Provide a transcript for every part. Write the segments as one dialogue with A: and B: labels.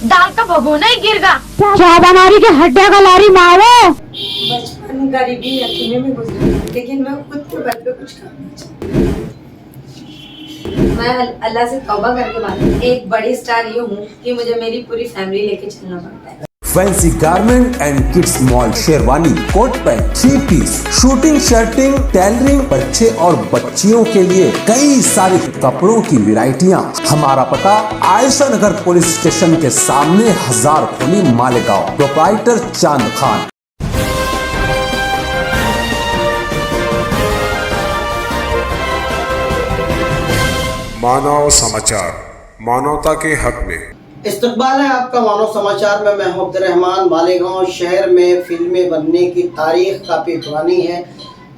A: दाल का भगोना ही गिर गया।
B: क्या बना रही के हड्डियां का लारी मारो।
C: बचपन गरीबी यकीने में गुजरा, लेकिन मैं खुद के बल पे कुछ करना चाहती हूँ। मैं अल्लाह से तौबा करके बात, एक बड़ी स्टार ये हूँ कि मुझे मेरी पूरी फैमिली लेके चलना पड़ता है।
D: Fancy garment and kids mall, sherwani, coat pant, three piece, suiting, shirting, tailoring, बच्चे और बच्चियों के लिए कई सारे कपड़ों की वैरायटियां। हमारा पता आयशा नगर पुलिस स्टेशन के सामने, हजार खोली, मालेगांव। प्रोप्राइटर चांद खान।
E: मानव समाचार, मानवता के हक में।
F: इस्तकबाल है आपका मानव समाचार में। मैं हूं अब्दुर्रहमान। मालेगांव शहर में फिल्में बनने की तारीख काफ़ी पुरानी है।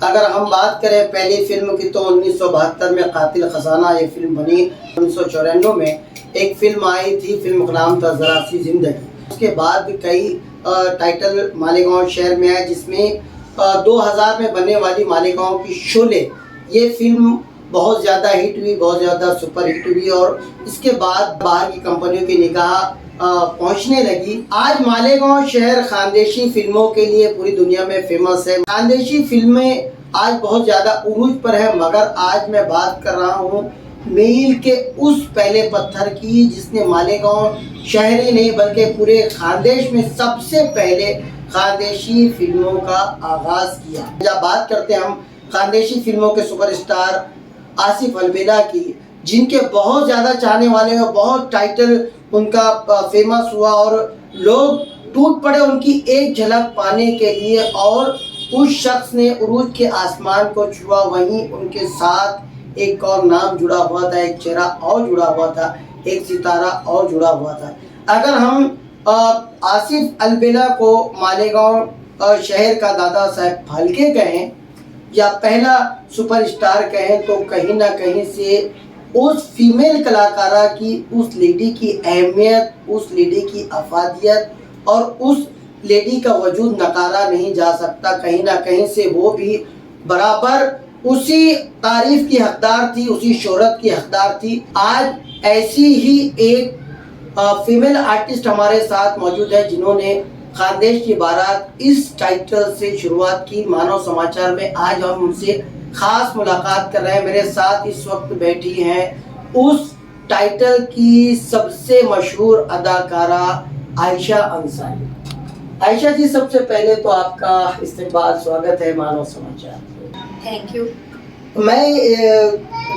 F: अगर हम बात करें पहली फिल्म की तो 1972 में कातिल खजाना ये फिल्म बनी। 1994 में एक फिल्म आई थी, फिल्म का नाम था ज़रा सी जिंदगी। उसके बाद भी कई टाइटल मालेगांव शहर में आए, जिसमें 2000 में बनने वाली मालेगांव की शोले ये फिल्म बहुत ज़्यादा हिट हुई, बहुत ज़्यादा सुपर हिट हुई और इसके बाद बाहर की कंपनियों की निगाह पहुंचने लगी। आज मालेगांव शहर खानदेशी फिल्मों के लिए पूरी दुनिया में फेमस है। खानदेशी फिल्में आज बहुत ज़्यादा उरूज पर है, मगर आज मैं बात कर रहा हूं मील के उस पहले पत्थर की जिसने मालेगांव शहर ही नहीं बल्कि पूरे खानदेश में सबसे पहले खानदेशी फिल्मों का आगाज़ किया। जब बात करते हैं हम खानदेशी फिल्मों के सुपरस्टार आसिफ अलबेला की, जिनके बहुत ज़्यादा चाहने वाले हैं, बहुत टाइटल उनका फेमस हुआ और लोग टूट पड़े उनकी एक झलक पाने के लिए और उस शख्स ने उरूज के आसमान को छुआ। वहीं उनके साथ एक और नाम जुड़ा हुआ था, एक चेहरा और जुड़ा हुआ था, एक सितारा और जुड़ा हुआ था। अगर हम आसिफ अलबेला को मालेगांव शहर का दादा साहब फाल्के कहें या पहला सुपरस्टार कहें तो कहीं ना कहीं से उस फीमेल कलाकारा की, उस लेडी की अहमियत, उस लेडी की अफादियत और उस लेडी का वजूद नकारा नहीं जा सकता। कहीं ना कहीं से वो भी बराबर उसी तारीफ की हकदार थी, उसी शोहरत की हकदार थी। आज ऐसी ही एक फीमेल आर्टिस्ट हमारे साथ मौजूद है जिन्होंने खानदेश की बारात इस टाइटल से शुरुआत की। मानव समाचार में आज हम उनसे खास मुलाकात कर रहे हैं। मेरे साथ इस वक्त बैठी हैं उस टाइटल की सबसे मशहूर अदाकारा आयशा अंसारी। आयशा जी, सबसे पहले तो आपका इस्तकबाल, स्वागत है मानव समाचार।
C: Thank you.
F: मैं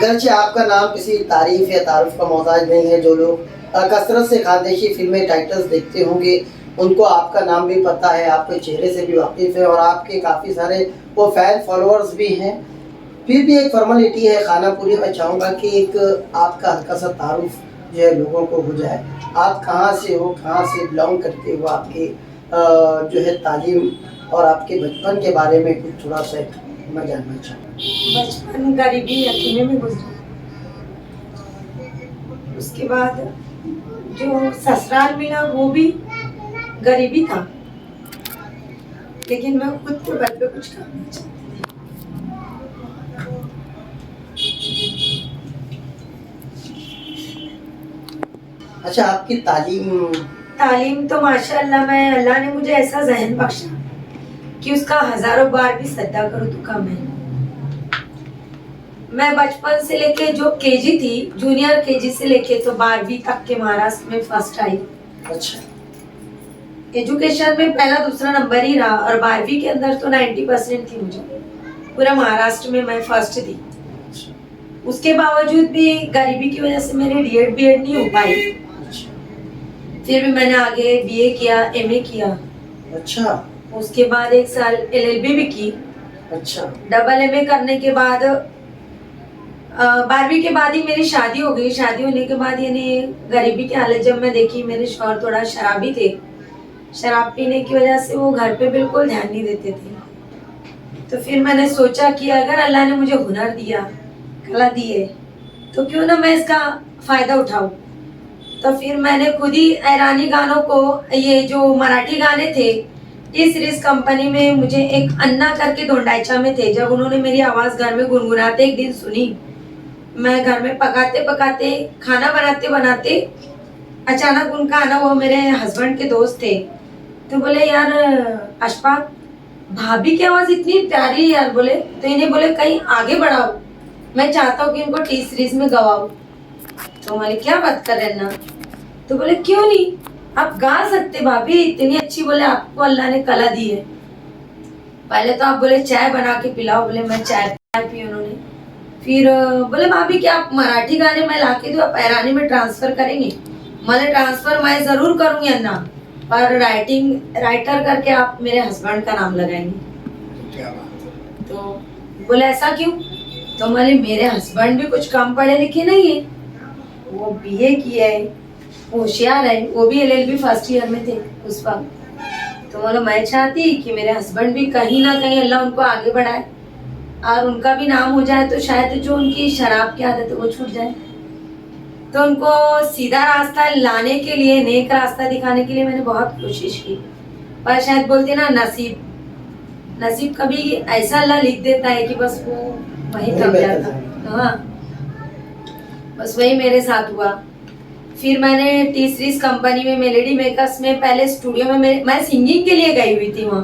F: गर्चे आपका नाम किसी तारीफ या तारुफ का मोहताज नहीं है। जो लोग कसरत से खानदेशी फिल्में टाइटल्स देखते होंगे उनको आपका नाम भी पता है, आपके चेहरे से भी वाकिफ है और आपके काफ़ी सारे वो फैन फॉलोअर्स भी हैं। फिर भी एक फॉर्मेलिटी है खाना पूरी। मैं चाहूँगा कि एक आपका हल्का सा तारुफ जो है लोगों को हो जाए। आप कहाँ से हो, कहाँ से बिलोंग करते हो, आपके जो है तालीम और आपके बचपन के बारे में कुछ थोड़ा सा मैं जानना चाहूँ।
C: बचपन गरीबी यकीने में गुजरा, उसके बाद जो ससुराल मिला वो भी गरीबी था, लेकिन मैं खुद के बल पे कुछ करना चाहती थी।
F: अच्छा, आपकी
C: तालीम तो माशाअल्लाह, मैं अल्लाह ने मुझे ऐसा ज़हन बख्शा कि उसका हजारों बार भी सद्दा करो तो कम है। मैं बचपन से लेके जो केजी थी, जूनियर केजी से लेके तो 12वीं तक के महाराष्ट्र में फर्स्ट आई।
F: अच्छा,
C: एजुकेशन में पहला दूसरा नंबर ही रहा और 12वीं के अंदर तो 90% थी मुझे। पूरा महाराष्ट्र में मैं फर्स्ट थी। उसके बावजूद भी गरीबी की वजह से मेरी डीएड बीएड नहीं हो पाई। फिर भी मैंने आगे बीए किया, एमए किया।
F: अच्छा,
C: उसके बाद 1 साल एलएलबी भी की।
F: अच्छा,
C: डबल एमए करने के बाद 12वीं के बाद ही मेरी शादी हो गई। शादी होने के बाद यानी गरीबी की हालत जब मैं देखी, मेरे शौहर थोड़ा शराबी थे। शराब पीने की वजह से वो घर पे बिल्कुल ध्यान नहीं देते थे। तो फिर मैंने सोचा कि अगर अल्लाह ने मुझे हुनर दिया, कला दी है, तो क्यों ना मैं इसका फ़ायदा उठाऊं। तो फिर मैंने खुद ही ईरानी गानों को, ये जो मराठी गाने थे, टी सीरीज कंपनी में मुझे एक अन्ना करके दोंडाईचा में थे, जब उन्होंने मेरी आवाज़ घर में गुनगुनाते एक दिन सुनी, मैं घर में पकाते पकाते, खाना बनाते बनाते अचानक उनका आना, वो मेरे हस्बैंड के दोस्त थे, तो बोले यार अशफाक भाभी की आवाज इतनी प्यारी है यार, बोले तो इन्हें बोले कहीं आगे बढ़ाओ, मैं चाहता हूँ कि इनको टी सीरीज में गवाओ। तो हमारे क्या बात कर रहे हैं ना, तो बोले क्यों नहीं, आप गा सकते भाभी, इतनी अच्छी, बोले आपको अल्लाह ने कला दी है। पहले तो आप बोले चाय बना के पिलाओ, बोले मैं चाय पी उन्होंने। फिर बोले भाभी क्या आप मराठी गाने में ला के दो, आप ईरानी में ट्रांसफर करेंगे? मैंने ट्रांसफर मैं जरूर करूंगी अन्ना, पर राइटर करके आप मेरे हस्बैंड का नाम लगाएंगे।
F: क्या बात।
C: तो बोले ऐसा क्यों? तो मैंने मेरे हस्बैंड भी कुछ कम पढ़े लिखे नहीं है, वो बीए किए है, होशियार है, वो भी एलएलबी फर्स्ट ईयर में थे उस वक्त। तो बोलो मैं चाहती कि मेरे हस्बैंड भी कहीं ना कहीं अल्लाह उनको आगे बढ़ाए और उनका भी नाम हो जाए, तो शायद जो उनकी शराब की आदत है वो छूट जाए। तो उनको सीधा रास्ता लाने के लिए, नेक रास्ता दिखाने के लिए मैंने बहुत कोशिश की, पर शायद बोलते ना नसीब कभी ऐसा अल्लाह लिख देता है कि बस वो वही कब जाता। हाँ, बस वही मेरे साथ हुआ। फिर मैंने टी सीरीज कंपनी में मेलेडी मेकर्स में पहले स्टूडियो में मैं सिंगिंग के लिए गई हुई थी वहाँ,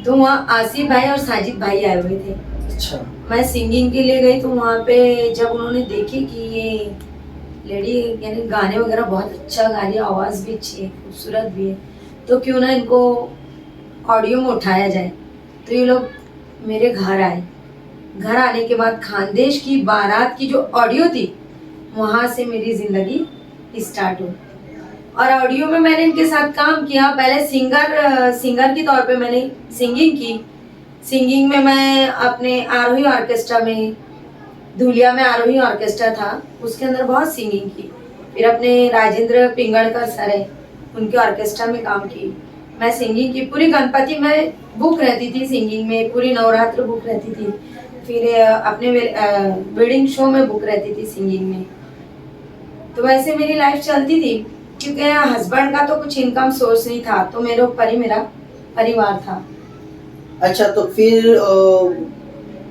C: तो वहाँ आसिफ भाई और साजिद भाई आए हुए थे।
F: अच्छा।
C: मैं सिंगिंग के लिए गई, तो वहाँ पे जब उन्होंने देखे कि ये लेडी यानी गाने वगैरह बहुत अच्छा गा रही है, आवाज़ भी अच्छी है, खूबसूरत भी है, तो क्यों ना इनको ऑडियो में उठाया जाए। तो ये लोग मेरे घर आए। घर आने के बाद खानदेश की बारात की जो ऑडियो थी, वहाँ से मेरी ज़िंदगी स्टार्ट हुई। और ऑडियो में मैंने इनके साथ काम किया। पहले सिंगर के तौर पे मैंने सिंगिंग की। सिंगिंग में मैं अपने आरोही ऑर्केस्ट्रा में, धुलिया में आरोही ऑर्केस्ट्रा था, उसके अंदर बहुत सिंगिंग की। फिर अपने राजेंद्र पिंगड़कर सर है, उनके ऑर्केस्ट्रा में काम की। मैं सिंगिंग की, पूरी गणपति में बुक रहती थी सिंगिंग में, पूरी नवरात्र बुक रहती थी। फिर अपने वेडिंग शो में बुक रहती थी सिंगिंग में। तो वैसे मेरी लाइफ चलती थी, क्योंकि हस्बैंड का तो कुछ इनकम सोर्स नहीं था, तो मेरे ऊपर ही मेरा परिवार था।
F: अच्छा, तो फिर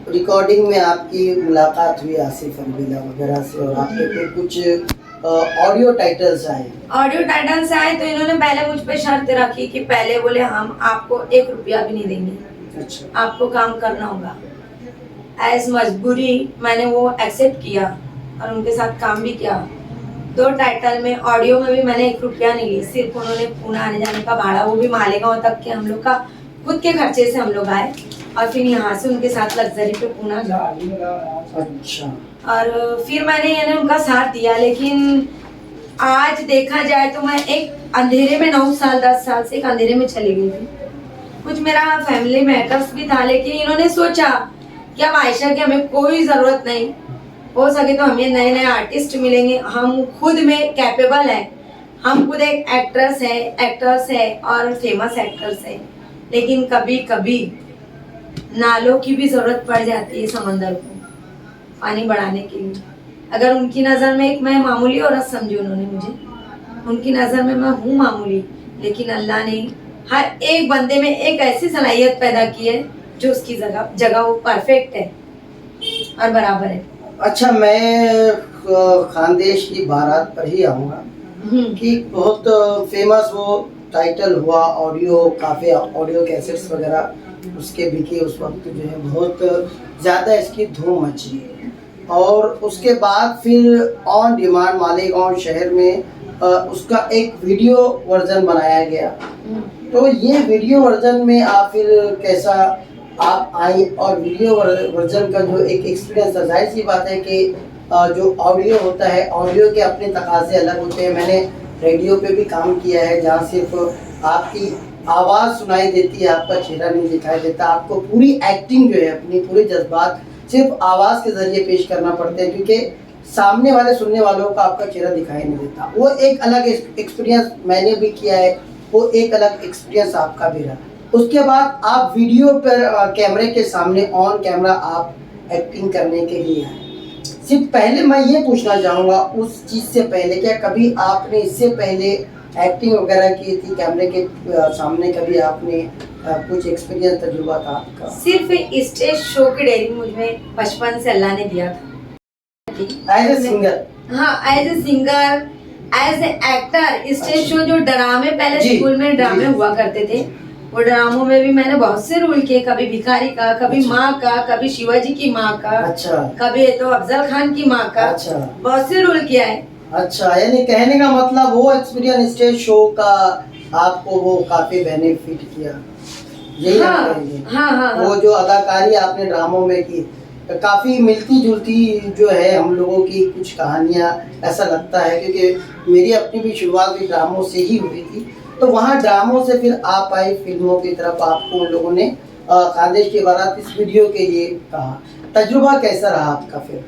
F: रिकॉर्डिंग में आपकी मुलाकात हुई आसिफ अलविदा वगैरह से, और आपके फिर कुछ ऑडियो टाइटल्स आए।
C: ऑडियो टाइटल्स आए तो इन्होंने पहले मुझ पे शर्त रखी कि पहले बोले हम आपको 1 रुपया भी नहीं देंगे।
F: अच्छा।
C: आपको काम करना होगा। एज मजबूरी मैंने वो एक्सेप्ट किया और उनके साथ काम भी किया। 2 टाइटल में, ऑडियो में भी मैंने 1 रुपया नहीं ली, सिर्फ उन्होंने पुणे आने जाने का भाड़ा, वो भी मालेगांव तक के हम लोग का खुद के खर्चे से हम लोग आए, और फिर यहाँ से उनके साथ लग्जरी पे पुणे गए।
F: अच्छा।
C: और फिर मैंने यानी उनका साथ दिया। लेकिन आज देखा जाए तो मैं एक अंधेरे में 9 साल 10 साल से एक अंधेरे में चली गई थी। कुछ मेरा फैमिली मैटर्स भी था, लेकिन इन्होंने सोचा कि अब आयशा की हमें कोई ज़रूरत नहीं, हो सके तो हमें नए नए आर्टिस्ट मिलेंगे, हम खुद में कैपेबल हैं, हम खुद एक एक्टर्स है और फेमस एक्टर्स है। लेकिन कभी कभी नालों की भी ज़रूरत पड़ जाती है समंदर को पानी बढ़ाने के लिए। अगर उनकी नज़र में एक मैं मामूली औरत समझी उन्होंने मुझे, उनकी नज़र में मैं हूँ मामूली, लेकिन अल्लाह ने हर एक बंदे में एक ऐसी सलाहियत पैदा की है जो उसकी जगह वो परफेक्ट है और बराबर है।
F: अच्छा, मैं खानदेश की बारात पर ही आऊँगा कि बहुत फेमस वो टाइटल हुआ, ऑडियो काफ़ी ऑडियो कैसेट्स वगैरह उसके बिके उस वक्त, जो है बहुत ज़्यादा इसकी धूम मची। और उसके बाद फिर ऑन डिमांड मालेगांव शहर में उसका एक वीडियो वर्जन बनाया गया। तो ये वीडियो वर्जन में आप फिर कैसा आप आई, और वीडियो वर्जन का जो एक एक्सपीरियंस था, जाहिर सी बात है कि जो ऑडियो होता है, ऑडियो के अपने तकाजे अलग होते हैं। मैंने रेडियो पे भी काम किया है, जहाँ सिर्फ आपकी आवाज़ सुनाई देती है, आपका चेहरा नहीं दिखाई देता, आपको पूरी एक्टिंग जो है, अपनी पूरे जज्बात सिर्फ आवाज़ के ज़रिए पेश करना पड़ते हैं, क्योंकि सामने वाले सुनने वालों का आपका चेहरा दिखाई नहीं देता। वो एक अलग एक्सपीरियंस मैंने भी किया है, वो एक अलग एक्सपीरियंस आपका भी रहा। उसके बाद आप वीडियो पर कैमरे के सामने ऑन कैमरा आप एक्टिंग करने के लिए आए। सिर्फ पहले मैं ये पूछना चाहूँगा, उस चीज़ से पहले क्या कभी आपने इससे पहले एक्टिंग वगैरह की थी कैमरे के सामने, कभी आपने कुछ एक्सपीरियंस तजुर्बा था आपका?
C: सिर्फ स्टेज शो की डेयरिंग मुझमें बचपन से अल्लाह ने दिया था।
F: As a singer?
C: हाँ, as a singer as a actor stage show जो ड्रामे पहले
F: जी,
C: स्कूल में ड्रामे
F: जी।
C: हुआ करते थे, वो ड्रामों में भी मैंने बहुत से रोल किए, कभी भिखारी का, कभी
F: अच्छा।
C: माँ का, कभी शिवाजी की माँ का,
F: अच्छा
C: कभी तो अफजल खान की माँ का,
F: अच्छा
C: बहुत से रोल किया है।
F: अच्छा, यानी कहने का मतलब वो एक्सपीरियंस स्टेज शो का आपको वो काफी बेनिफिट किया, यही आप
C: हाँ,
F: कहेंगे?
C: हाँ, हाँ,
F: वो
C: हाँ।
F: जो अदाकारी आपने ड्रामों में की, काफी मिलती जुलती जो है हम लोगों की कुछ कहानियां, ऐसा लगता है, क्योंकि मेरी अपनी भी शुरुआत भी ड्रामों से ही हुई थी। तो वहाँ ड्रामों से फिर आप आई फिल्मों की तरफ, आपको उन लोगों ने खानदेश की बारात इस वीडियो के लिए कहा। तजुर्बा कैसा रहा आपका फिर?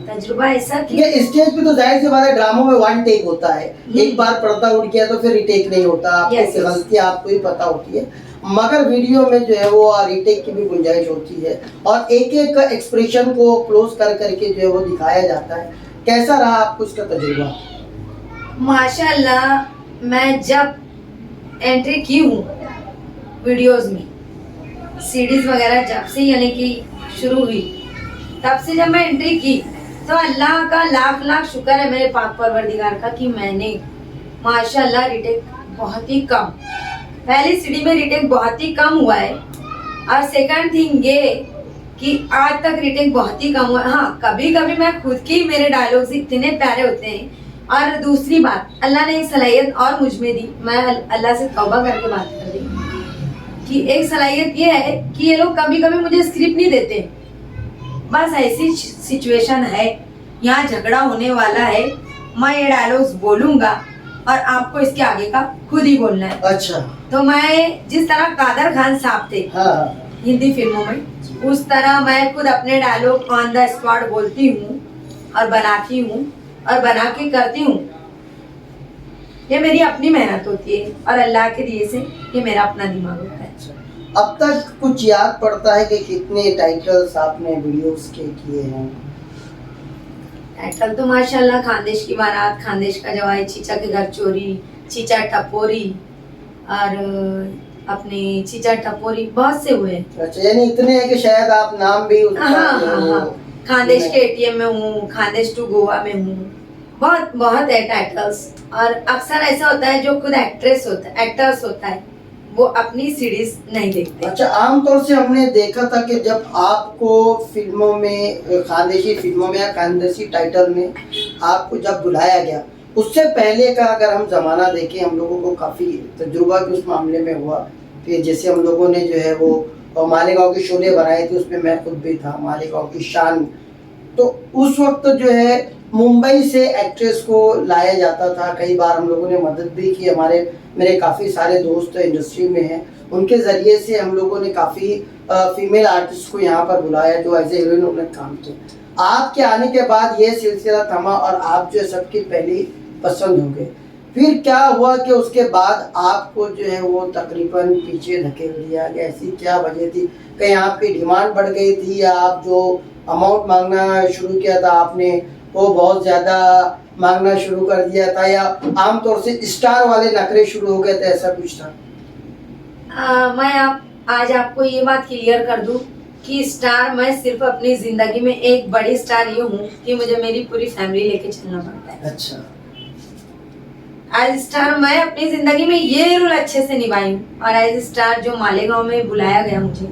C: तजुर्बा ऐसा कि
F: ये स्टेज पे तो जाहिर सी बात है ड्रामों में वन टेक होता है, एक बार पर्दा उड़ गया तो फिर रिटेक नहीं होता, आपको
C: Yes, yes.
F: गलतियां आपको ही पता होती है, मगर वीडियो में जो है वो रिटेक की भी गुंजाइश होती है और एक एक एक्सप्रेशन को क्लोज कर करके जो है वो दिखाया जाता है। कैसा रहा आपको उसका तजुर्बा?
C: माशाल्लाह मैं जब एंट्री की हूँ वीडियोस में, सीरीज वगैरह जब से यानी कि शुरू हुई, तब से जब मैं एंट्री की तो अल्लाह का लाख लाख शुक्र है मेरे पाक परवरदिगार का कि मैंने माशाल्लाह रिटेक बहुत ही कम, पहली सीढ़ी में रिटेक बहुत ही कम हुआ है, और सेकंड थिंग ये कि आज तक रिटेक बहुत ही कम हुआ है। हाँ, कभी कभी मैं खुद की, मेरे डायलॉग्स इतने प्यारे होते हैं, और दूसरी बात अल्लाह ने एक सलाहियत और मुझ में दी, मैं अल्लाह से तौबा करके बात कर रही हूँ कि एक सलाहियत ये है कि ये लोग कभी कभी मुझे स्क्रिप्ट नहीं देते, बस ऐसी सिचुएशन है, यहाँ झगड़ा होने वाला है, मैं ये डायलॉग्स बोलूंगा और आपको इसके आगे का खुद ही बोलना है।
F: अच्छा,
C: तो मैं जिस तरह कादर खान साहब थे
F: हाँ,
C: हिंदी फिल्मों में, उस तरह मैं खुद अपने डायलॉग ऑन द स्पॉट बोलती हूँ और बनाती हूँ और बना के करती हूँ। ये मेरी अपनी मेहनत होती है और अल्लाह के दिए से ये मेरा अपना दिमाग होता है।
F: अब तक कुछ याद पड़ता है कि कितने टाइटल्स आपने वीडियोस के किए हैं?
C: टाइटल तो माशाल्लाह खानदेश की बारात, खानदेश का जवाई, चीचा के घर चोरी, चीचा टपोरी, और अपने चीचा टपोरी बहुत से हुए।
F: अच्छा, यानी इतने हैं कि शायद आप नाम भी उसका
C: हाँ,
F: जो है
C: हाँ,
F: वो-
C: हाँ। खानदेश के एटीएम में हूँ, खानदेश टू गोवा में हूँ, बहुत बहुत है टाइटल्स। और अक्सर ऐसा होता है जो खुद एक्टर्स होता है वो अपनी सीरीज नहीं देखते।
F: अच्छा, आमतौर से हमने देखा था कि जब आपको फिल्मों में, खानदेशी फिल्मों में या खानदेशी टाइटल में आपको जब बुलाया गया, उससे पहले का अगर हम ज़माना देखें, हम लोगों को काफ़ी तजुर्बा भी उस मामले में हुआ। फिर जैसे हम लोगों ने जो है वो मालेगांव की शोले बनाए थे, उसमें मैं खुद भी था, मालेगांव की शान। तो उस वक्त जो है मुंबई से एक्ट्रेस को लाया जाता था, कई बार हम लोगों ने मदद भी की, मेरे काफ़ी सारे दोस्त इंडस्ट्री में हैं, उनके ज़रिए से हम लोगों ने काफ़ी फीमेल आर्टिस्ट को यहाँ पर बुलाया जो एज ए हीरोइन उन्होंने काम किया। आपके आने के बाद ये सिलसिला थमा और आप जो है सबकी पहली पसंद हो गए। फिर क्या हुआ कि उसके बाद आपको जो है वो तकरीबन पीछे धकेल दिया गया? ऐसी क्या वजह थी? कहीं आपकी डिमांड बढ़ गई थी या आप जो अमाउंट मांगना शुरू किया था आपने वो बहुत ज़्यादा मांगना शुरू कर दिया था, या आमतौर से स्टार वाले नखरे शुरू हो गए थे, ऐसा कुछ था?
C: मैं आज आपको ये बात क्लियर कर दूं कि स्टार मैं सिर्फ अपनी जिंदगी में एक बड़ी स्टार ये हूँ कि मुझे मेरी पूरी फैमिली लेके चलना पड़ता है।
F: अच्छा,
C: एज स्टार मैं अपनी जिंदगी में ये रोल अच्छे से निभाई हूँ, और एज स्टार जो मालेगांव में बुलाया गया मुझे,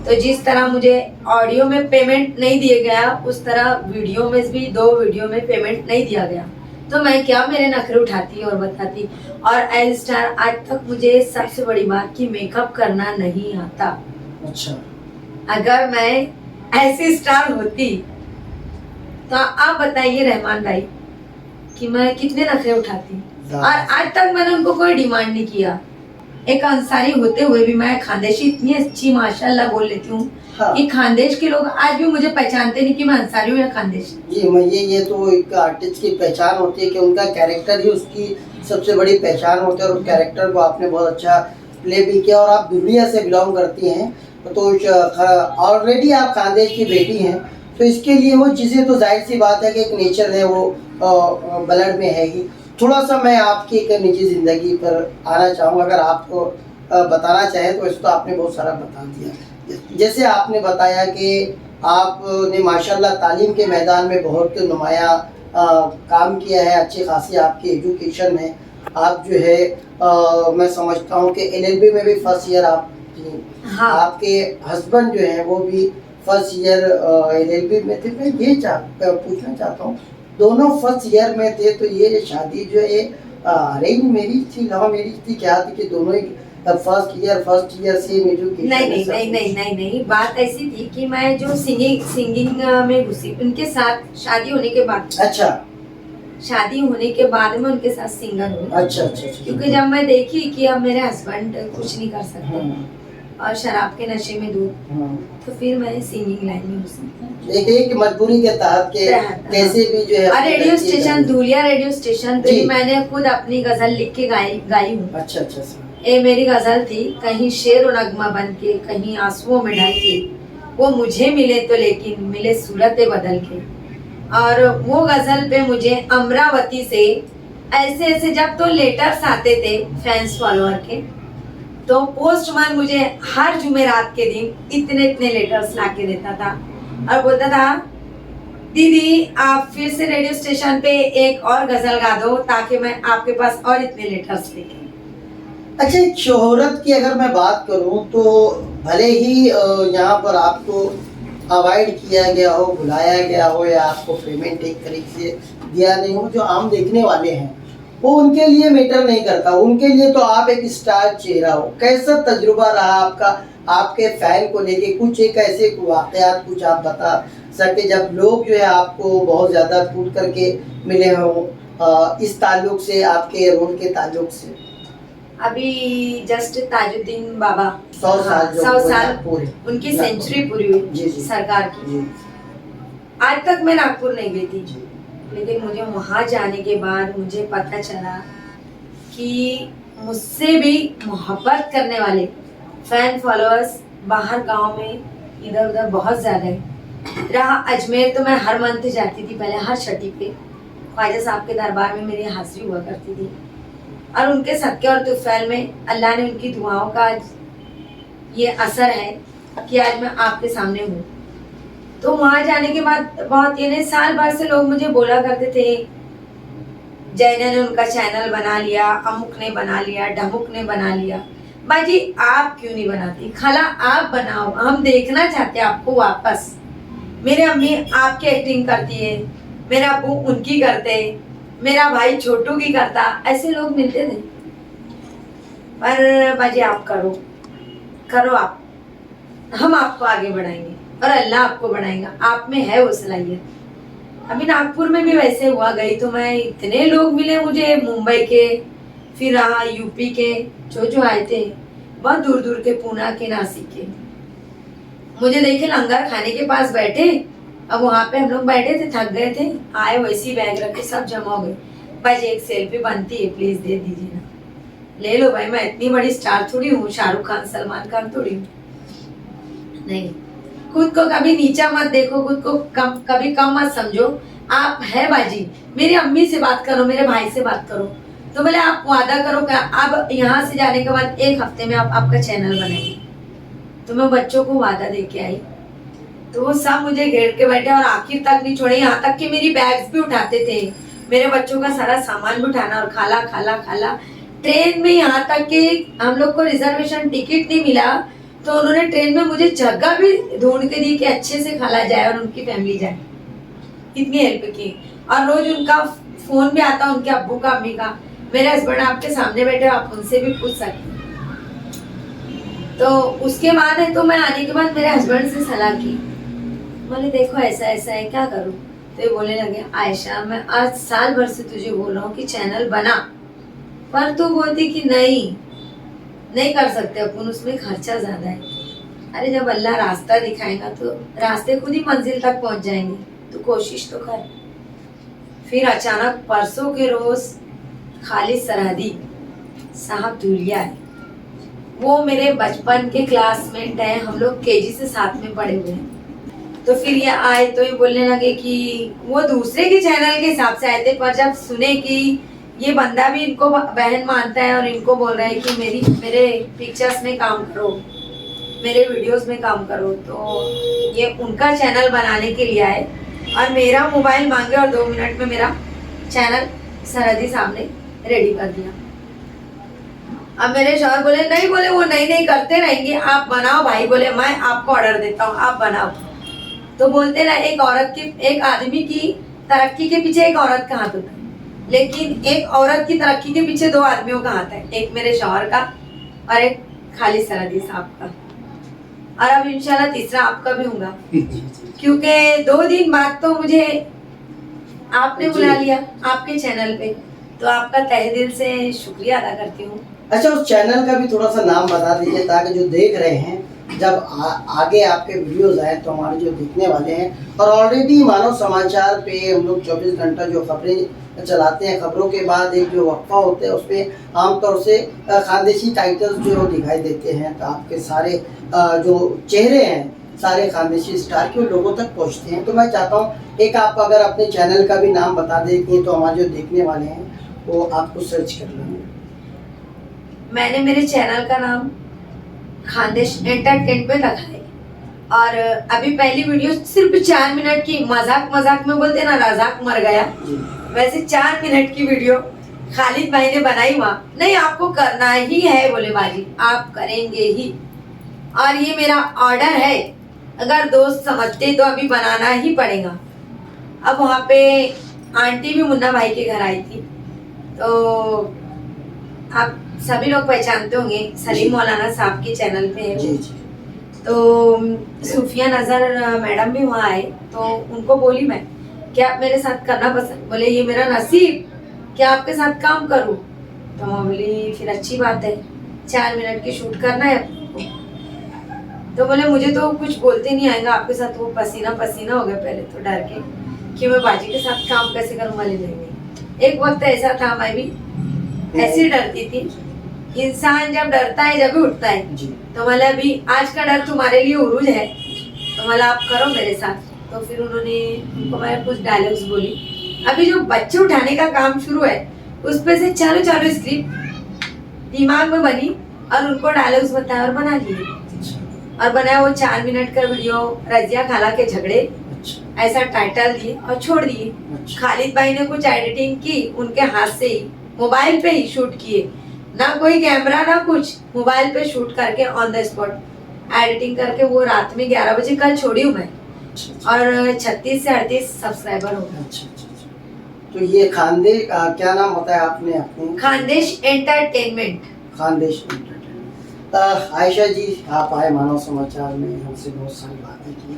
C: तो जिस तरह मुझे ऑडियो में पेमेंट नहीं दिया गया, उस तरह वीडियो में भी 2 वीडियो में पेमेंट नहीं दिया गया, तो मैं क्या मेरे नखरे उठाती और बताती। और एज स्टार आज तक मुझे सबसे बड़ी बात कि मेकअप करना नहीं आता।
F: अच्छा,
C: अगर मैं ऐसी स्टार होती तो आप बताइए रहमान भाई कि मैं कितने नखरे उठाती। और आज तक मैंने उनको कोई डिमांड नहीं किया। एक अंसारी होते हुए भी मैं खानदेशी इतनी अच्छी माशाल्लाह बोल लेती हूँ
F: हाँ।
C: कि खानदेश के लोग आज भी मुझे पहचानते नहीं कि मैं अंसारी हूँ या खानदेशी।
F: जी, मैं ये तो एक आर्टिस्ट की पहचान होती है कि उनका कैरेक्टर ही उसकी सबसे बड़ी पहचान होती है, और उस कैरेक्टर को आपने बहुत अच्छा प्ले भी किया। और आप दुनिया से बिलोंग करती हैं, तो ऑलरेडी आप खानदेश की बेटी हैं, तो इसके लिए वो चीज़ें तो जाहिर सी बात है कि एक नेचर है वो ब्लड में है ही। थोड़ा सा मैं आपकी एक निजी ज़िंदगी पर आना चाहूँगा, अगर आपको बताना चाहें तो वैसे तो आपने बहुत सारा बता दिया। जैसे आपने बताया कि आपने माशाल्लाह तालीम के मैदान में बहुत नुमाया काम किया है, अच्छी खासी आपकी एजुकेशन है, आप जो है मैं समझता हूँ कि LLB में भी फर्स्ट ईयर आप थी।
C: हाँ।
F: आपके हस्बैंड जो है वो भी फर्स्ट ईयर LLB में थे। मैं ये पूछना चाहता हूँ, दोनों फर्स्ट ईयर में थे, तो ये शादी जो है अरेंज मैरिज थी, लव मैरिज थी, क्या थी कि दोनों ही फर्स्ट ईयर से एजुकेशन?
C: नहीं, बात ऐसी थी कि मैं जो सिंगिंग में घुसी उनके साथ शादी होने के बाद।
F: अच्छा,
C: शादी होने के बाद में उनके साथ सिंगर हुई।
F: अच्छा।
C: क्योंकि जब मैं देखी कि अब मेरे हस्बैंड कुछ नहीं कर सकते और शराब के नशे में दूर, तो फिर मैं सिंगिंग लाइन में घुसी।
F: एक मजबूरी के तहत के कैसे भी जो है।
C: और radio station, Dhulia radio station पे मैंने खुद अपनी गजल लिख के गाई हूँ।
F: अच्छा।
C: ये मेरी गजल थी, कहीं शेर और नगमा बन के, कहीं आंसुओं में ढल के, वो मुझे मिले तो लेकिन मिले सूरतें बदल के। और वो गजल पे मुझे अमरावती से ऐसे जब तो लेटर्स आते थे फैंस फॉलोअर के, तो पोस्टमैन मुझे हर जुमेरात के दिन इतने लेटर्स ला के देता था और बोलता था, दीदी आप फिर से रेडियो स्टेशन पे एक और गजल गा दो ताकि मैं आपके पास और इतने लेटर्स लेके।
F: अच्छा, शोहरत की अगर मैं बात करूं तो भले ही यहाँ पर आपको अवॉइड किया गया हो, बुलाया गया हो, या आपको पेमेंट एक तरीके से दिया नहीं हो, जो आम देखने वाले हैं वो उनके लिए मैटर नहीं करता, उनके लिए तो आप एक स्टार चेहरा हो। कैसा तजुर्बा रहा आपका आपके फैन को लेके? कुछ एक ऐसे वाकयात कुछ आप बता सके जब लोग जो है आपको बहुत ज़्यादा टूट करके मिले हों इस ताल्लुक से, आपके रोल के ताल्लुक से?
C: अभी जस्ट ताजुद्दीन बाबा
F: 100 साल
C: पूरे, उनकी सेंचुरी पूरी हुई सरकार की। आज तक मैं नागपुर नहीं गई थी, लेकिन मुझे वहाँ जाने के बाद मुझे पता चला कि मुझसे भी मोहब्बत करने वाले फैन फॉलोअर्स बाहर गांव में इधर उधर बहुत ज़्यादा है। रहा अजमेर, तो मैं हर मंथ जाती थी पहले, हर छठी पे ख्वाजा साहब के दरबार में मेरी हाजिरी हुआ करती थी। और उनके सदके और तुफैल में अल्लाह ने उनकी दुआओं का ये असर है कि आज मैं आपके सामने हूँ। तो वहाँ जाने के बाद बहुत साल भर से लोग मुझे बोला करते थे, जैना ने उनका चैनल बना लिया, अमुक ने बना लिया, ढमुक ने बना लिया। बाजी आप क्यों नहीं बनाती? खाला आप बनाओ, हम देखना चाहते हैं आपको वापस। मेरे अम्मी आपकी एक्टिंग करती है, मेरा अब्बू उनकी करते, मेरा भाई छोटू की करता, ऐसे लोग मिलते थे। पर बाजी आप करो आप, हम आपको आगे बढ़ाएंगे और अल्लाह आपको बढ़ाएगा, आप में है वो सलाहियत। अभी नागपुर में भी वैसे हुआ, गई तो मैं इतने लोग मिले मुझे, मुंबई के, फिर रहा यूपी के जो आए थे, बहुत दूर दूर के, पूना के, नासिक के। मुझे देखे लंगर खाने के पास बैठे, अब वहाँ पे हम लोग बैठे थे, थक गए थे, आए वैसी बैग रखे, सब जमा हो गए। भाई एक सेल्फी बनती है, प्लीज दे दीजिए ना। ले लो भाई, मैं इतनी बड़ी स्टार थोड़ी हूँ, शाहरुख खान सलमान खान थोड़ी हूँ। नहीं, खुद को कभी नीचा मत देखो, खुद को कभी कम मत समझो। आप है बाजी, मेरी अम्मी से बात करो, मेरे भाई से बात करो, तो बोले आप वादा करो कि अब यहाँ से जाने के बाद 1 हफ्ते में आप आपका चैनल बनाएंगे। तो मैं बच्चों को वादा दे के आई, तो वो सब मुझे घेर के बैठे और आखिर तक नहीं छोड़े, यहाँ तक कि मेरी बैग्स भी उठाते थे, मेरे बच्चों का सारा सामान भी उठाना, और खाला खाला खाला। ट्रेन में यहाँ तक कि हम लोग को रिजर्वेशन टिकट नहीं मिला, तो उन्होंने ट्रेन में मुझे जगह भी ढूंढ के दी कि अच्छे से खाला जाए और उनकी फैमिली जाए, इतनी हेल्प की। और रोज उनका फोन भी आता, उनके अब्बू का, अम्मी का। मेरे हस्बैंड आपके सामने बैठे, आप उनसे भी पूछ सकते। तो उसके बाद है, तो मैं आने के बाद मेरे हस्बैंड से सलाह की, बोले देखो ऐसा ऐसा है, क्या करूं? तो ये बोलने लगे, आयशा मैं आज साल भर से तुझे बोल रहा हूँ कि चैनल बना, पर तू बोलती कि नहीं कर सकते अपन, उसमें खर्चा ज्यादा है। अरे जब अल्लाह रास्ता दिखाएगा तो रास्ते खुद ही मंजिल तक पहुंच जाएंगे, तो कोशिश तो कर। फिर अचानक परसों के रोज खालिद सरहदी साहब धूलिया है, वो मेरे बचपन के क्लासमेट हैं, हम लोग केजी से साथ में पढ़े हुए हैं। तो फिर ये आए तो ये बोलने लगे कि वो दूसरे के चैनल के हिसाब से आए थे, पर जब सुने कि ये बंदा भी इनको बहन मानता है और इनको बोल रहा है कि मेरे पिक्चर्स में काम करो, मेरे वीडियोस में काम करो, तो ये उनका चैनल बनाने के लिए आए। और मेरा मोबाइल मांगे और 2 मिनट में मेरा चैनल सरहदी सामने रेडी कर दिया। अब मेरे शौहर बोले नहीं, बोले वो नहीं करते रहेंगे, आप बनाओ भाई। बोले मैं आपको ऑर्डर देता हूँ, आप बनाओ। तो बोलते ना एक आदमी की तरक्की के पीछे एक औरत का हाथ होता है, लेकिन एक औरत की तरक्की के पीछे 2 आदमियों का हाथ है, एक मेरे शौहर का और एक खालिद सरहदी साहब का, और अब इंशाल्लाह तीसरा आपका भी होगा। क्योंकि 2 दिन बाद तो मुझे आपने बुला लिया आपके चैनल पे, तो आपका तहे दिल से शुक्रिया अदा करती हूँ।
F: अच्छा, उस चैनल का भी थोड़ा सा नाम बता दीजिए ताकि जो देख रहे हैं जब आगे आपके वीडियोस आए तो हमारे जो देखने वाले हैं। और ऑलरेडी मानव समाचार पे हम लोग 24 घंटा जो खबरें चलाते हैं, खबरों के बाद एक जो वक्फा होता है उसमें आमतौर से खानदेशी टाइटल्स जो दिखाई देते हैं, तो आपके सारे जो चेहरे हैं सारे खानदेशी स्टार के लोगों तक पहुंचते हैं। तो मैं चाहता हूं एक आप अगर अपने चैनल का भी नाम बता देंगे तो हमारे जो देखने वाले हैं वो आपको सर्च कर लेंगे।
C: मैंने मेरे चैनल का नाम खानदेश एंटरटेनमेंट रखा है, और अभी पहली वीडियो सिर्फ 4 मिनट की, मजाक में बोलते ना रजाक मर गया, वैसे 4 मिनट की वीडियो खालिद भाई ने बनाई। वहाँ नहीं, आपको करना ही है, बोले बाजी आप करेंगे ही, और ये मेरा ऑर्डर है, अगर दोस्त समझते तो अभी बनाना ही पड़ेगा। अब वहाँ पे आंटी भी मुन्ना भाई के घर आई थी, तो आप सभी लोग पहचानते होंगे, सलीम मौलाना साहब के चैनल पे है वो। तो सूफिया नजर मैडम भी वहाँ आए, तो उनको बोली मैं कि आप मेरे साथ करना पसंद, बोले ये मेरा नसीब कि आपके साथ काम करूँ। तो मैं बोली फिर अच्छी बात है, 4 मिनट की शूट करना है आपको। तो बोले मुझे तो कुछ बोलते नहीं आएगा आपके साथ। वो पसीना हो गया पहले तो डर के कि मैं बाजी के साथ काम कैसे करूँगा। ले लेंगे एक वक्त ऐसा था, मैं भी ऐसी डरती थी। इंसान जब डरता है जब भी उठता है। तो मतलब अभी आज का डर तुम्हारे लिए उरूज है, तो मतलब आप करो मेरे साथ। तो फिर उनको मैं कुछ डायलॉग्स बोली। अभी जो बच्चे उठाने का काम शुरू है उस पे से चालू स्क्रिप्ट दिमाग में बनी और उनको डायलॉग्स बताया और बना लिए, और बनाया वो 4 मिनट का वीडियो रजिया खाला के झगड़े, ऐसा टाइटल दिए और छोड़ दिए। खालिद भाई ने कुछ एडिटिंग की, उनके हाथ से ही मोबाइल पे ही शूट किए, ना कोई कैमरा ना कुछ, मोबाइल पे शूट करके ऑन द स्पॉट एडिटिंग करके वो रात में 11 बजे कल छोड़ी हूँ मैं, और 36 से 38 सब्सक्राइबर हो गए।
F: तो ये खानदेश क्या नाम बताया आपने अपने?
C: खानदेश एंटरटेनमेंट।
F: खानदेश एंटरटेनमेंट। आयशा जी, आप आए मानव समाचार में, हमसे बहुत सारी बातें की,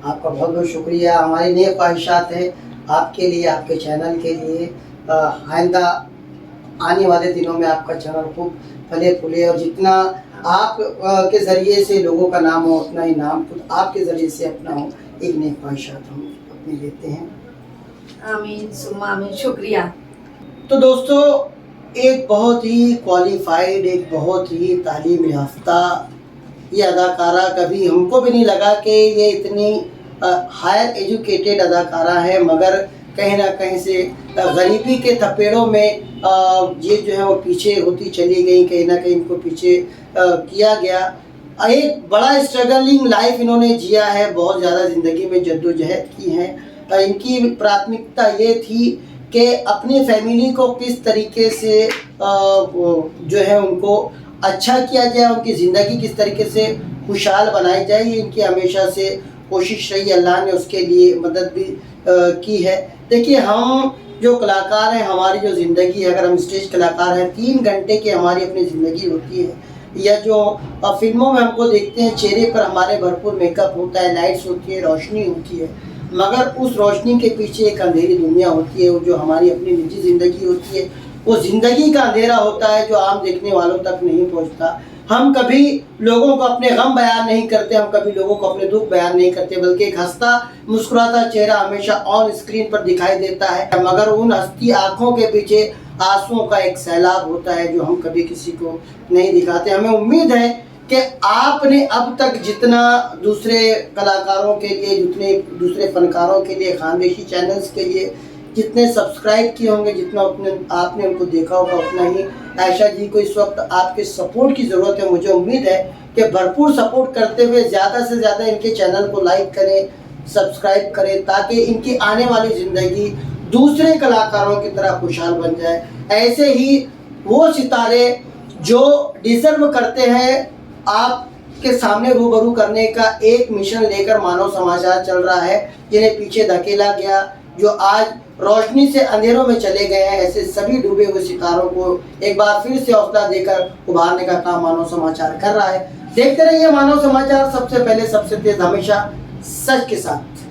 F: आपका बहुत बहुत शुक्रिया। हमारी नेक ख्वाहिशात है आपके लिए, आपके चैनल के लिए। आइंदा आने वाले दिनों में आपका चैनल खूब फले फूले, और जितना आप के ज़रिए से लोगों का नाम हो उतना ही नाम खुद आपके ज़रिए से अपना हो, एक नेक ख्वाहिशात हम अपनी लेते हैं।
C: आमीन सुम्मा आमीन, शुक्रिया।
F: तो दोस्तों, एक बहुत ही क्वालिफाइड, एक बहुत ही तालीम याफ्ता ये अदाकारा, कभी हमको भी नहीं लगा कि ये इतनी हायर एजुकेटेड अदाकारा है, मगर कहीं ना कहीं से गरीबी के थपेड़ों में ये जो है वो पीछे होती चली गई, कहीं ना कहीं इनको पीछे किया गया। एक बड़ा स्ट्रगलिंग लाइफ इन्होंने जिया है, बहुत ज़्यादा ज़िंदगी में जद्दोजहद की है। इनकी प्राथमिकता ये थी कि अपनी फैमिली को किस तरीके से जो है उनको अच्छा किया जाए, उनकी ज़िंदगी किस तरीके से खुशहाल बनाई जाए, ये इनकी हमेशा से कोशिश रही। अल्लाह ने उसके लिए मदद भी की है। देखिए, हम जो कलाकार हैं, हमारी जो ज़िंदगी है, अगर हम स्टेज कलाकार हैं, 3 घंटे की हमारी अपनी ज़िंदगी होती है, या जो फिल्मों में हमको देखते हैं चेहरे पर हमारे भरपूर मेकअप होता है, लाइट्स होती है, रोशनी होती है, मगर उस रोशनी के पीछे एक अंधेरी दुनिया होती है, वो जो हमारी अपनी निजी ज़िंदगी होती है, वो ज़िंदगी का अंधेरा होता है जो आम देखने वालों तक नहीं पहुंचता। हम कभी लोगों को अपने गम बयान नहीं करते, हम कभी लोगों को अपने दुख बयान नहीं करते, बल्कि एक हंसता मुस्कुराता चेहरा हमेशा ऑन स्क्रीन पर दिखाई देता है, मगर उन हंसती आँखों के पीछे आंसुओं का एक सैलाब होता है जो हम कभी किसी को नहीं दिखाते। हमें उम्मीद है कि आपने अब तक जितना दूसरे कलाकारों के लिए, जितने दूसरे फनकारों के लिए, खानदेशी चैनल्स के लिए जितने सब्सक्राइब किए होंगे, जितना उतने आपने उनको देखा होगा, उतना ही आयशा जी को इस वक्त आपके सपोर्ट की ज़रूरत है। मुझे उम्मीद है कि भरपूर सपोर्ट करते हुए ज़्यादा से ज़्यादा इनके चैनल को लाइक करें, सब्सक्राइब करें ताकि इनकी आने वाली ज़िंदगी दूसरे कलाकारों की तरह खुशहाल बन जाए। ऐसे ही वो सितारे जो डिजर्व करते हैं आपके सामने रूबरू करने का एक मिशन लेकर मानव समाचार चल रहा है, जिन्हें पीछे धकेला गया, जो आज रोशनी से अंधेरों में चले गए हैं, ऐसे सभी डूबे हुए सितारों को एक बार फिर से हौसला देकर उभारने का काम मानव समाचार कर रहा है। देखते रहिए मानव समाचार, सबसे पहले सबसे तेज, हमेशा सच के साथ।